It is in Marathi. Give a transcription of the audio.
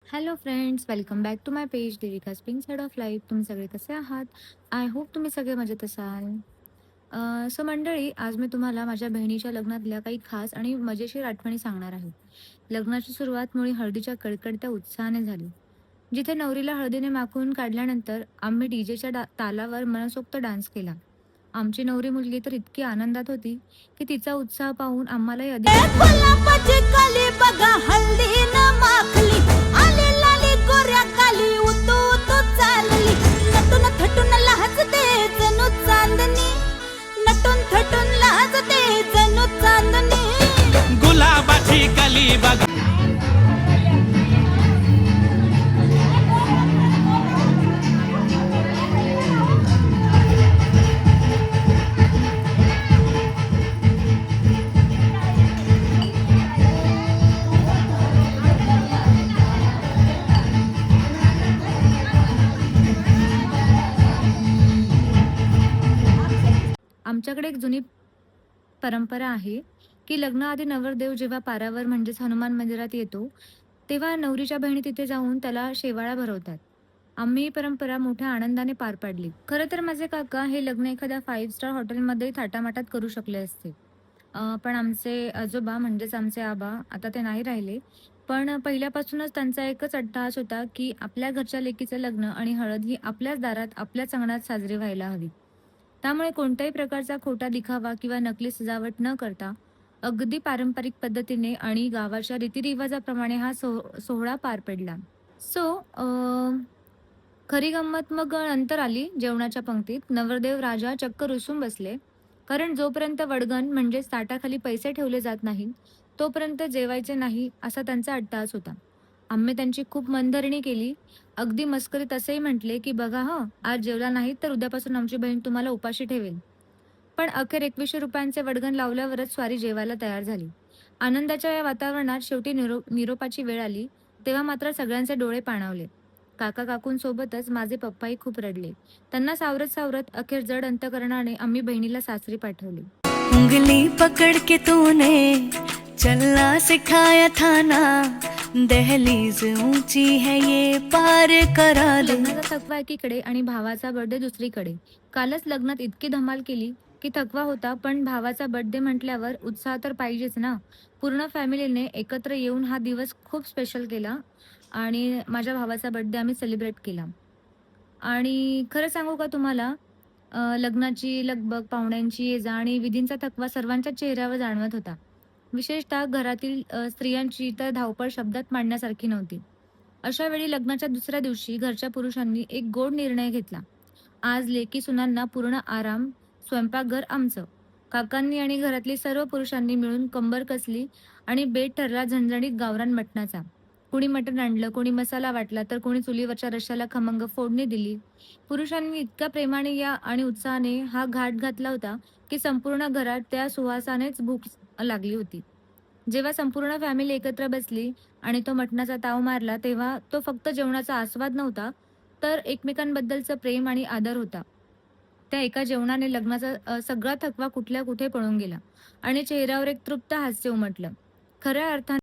Hello friends, welcome back to my page Devika spring side of life. तुम्ही सगळे कसे आहात? आय होप तुम्ही सगळे मजेत असाल. सो मंडळी, आज मी तुम्हाला माझ्या बहिणीच्या लग्नातल्या काही खास आणि मजेशीर आठवणी सांगणार आहे. लग्नाची सुरुवात मुळी हळदीच्या कडकडत्या उत्साहाने झाली. जिथे नवरीला हळदीने माखून काढल्यानंतर आम्ही डीजेच्या तालावर मनसोक्त डान्स केला. आमची नवरी मुलगी तर इतकी आनंदात होती की तिचा उत्साह पाहून आम्हालाही अधिक उत्साह झाला. गुलाबाची कली बघा हल्दीनं माखली, आली लाली गोऱ्या काली उतू उतू चालली, नटून थटून लाजते जणू चांदणी, नटून थटून लाजते जणू चांदणी. गुलाबाची कली बघा. आमच्याकडे एक जुनी परंपरा आहे, की लग्नाआधी नवरदेव जेव्हा पारावर म्हणजेच हनुमान मंदिरात येतो, तेव्हा नवरीच्या बहिणी तिथे जाऊन त्याला शेवाळा भरवतात. आम्ही ही परंपरा मोठ्या आनंदाने पार पाडली. खरं तर माझे काका हे लग्न एखाद्या 5 स्टार हॉटेलमध्ये थाटामाटात करू शकले असते. पण आमचे आजोबा म्हणजेच आमचे आबा आता ते नाही राहिले. पण पहिल्यापासूनच त्यांचा एकच अट्टहास होता, की आपल्या घरच्या लेकीचं लग्न आणि हळद ही आपल्याच दारात, आपल्याच अंगणात साजरी व्हायला हवी. त्यामुळे कोणत्याही प्रकारचा खोटा दिखावा किंवा नकली सजावट न करता अगदी पारंपरिक पद्धतीने आणि गावाच्या रीतिरिवाजाप्रमाणे हा सोहळा पार पडला. सो खरी गंमत मग नंतर आली जेवणाच्या पंक्तीत. नवरदेव राजा चक्क रुसून बसले. कारण जोपर्यंत वडगण म्हणजेच ताटाखाली पैसे ठेवले जात नाहीत, तोपर्यंत जेवायचे नाही असा त्यांचा अट्टहास होता. आम्ही त्यांची खूप मनधरणी केली. अगदी मस्करीत असेही म्हटले, की "बघा हं, आज जेवला नाहीत तर उद्यापासून आमची बहीण तुम्हाला उपाशी ठेवेल." पण अखेर ₹2100 वडगण लावल्यावरच स्वारी जेवायला तयार झाली. आनंदाच्या या वातावरणात शेवटी निरोपाची वेळ आली, तेव्हा मात्र सगळ्यांचे डोळे पाणावले. काका-काकूंसोबतच माझे पप्पाही खूप रडले. त्यांना सावरत-सावरत अखेर जड अंतकरणाने आम्ही बहिणीला सासरी पाठवले. उंगली पकड़ के तूने चलना सिखाया था ना, दहलीज ऊंची है ये पार करा दे. लग्नाचा थकवा एकीकडे आणि भावाचा बर्थडे दुसरीकडे. कालच लग्नात इतकी धमाल केली, की थकवा होता, पण भावाचा बर्थडे म्हटल्यावर उत्साह तर पाहिजेच ना. पूर्ण फॅमिलीने एकत्र येऊन हा दिवस खूप स्पेशल केला आणि माझ्या भावाचा बर्थडे आम्ही सेलिब्रेट केला. आणि खरं सांगू का तुम्हाला, लग्नाची लगबग, पाहुण्यांची ये-जा आणि विधींचा थकवा सर्वांच्याच चेहऱ्यावर जाणवत होता. विशेषतः घरातील स्त्रियांची तर धावपळ शब्दात मांडण्यासारखी नव्हती. अशा वेळी लग्नाच्या दुसऱ्या दिवशी घरच्या पुरुषांनी एक गोड निर्णय घेतला. आज लेकी-सुनांना पूर्ण आराम, स्वयंपाकघर आमचं. काकांनी आणि घरातली सर्व पुरुषांनी मिळून कंबर कसली आणि बेत ठरला झणझणीत गावरान मटणाचा. कुणी मटण आणलं, कोणी मसाला वाटला, तर कोणी चुलीवरच्या रश्श्याला खमंग फोडणी दिली. पुरुषांनी इतक्या प्रेमाने या आणि उत्साहाने हा घाट घातला होता, की संपूर्ण घरात त्या सुवासानेच भूक लागली होती. जेव्हा संपूर्ण फॅमिली एकत्र बसली आणि तो मटणाचा ताव मारला, तेव्हा तो फक्त जेवणाचा आस्वाद नव्हता, तर एकमेकांबद्दलचं प्रेम आणि आदर होता. त्या एका जेवणाने लग्नाचा सगळा थकवा कुठल्या कुठे पळून गेला आणि चेहऱ्यावर एक तृप्त हास्य उमटलं. खऱ्या अर्थाने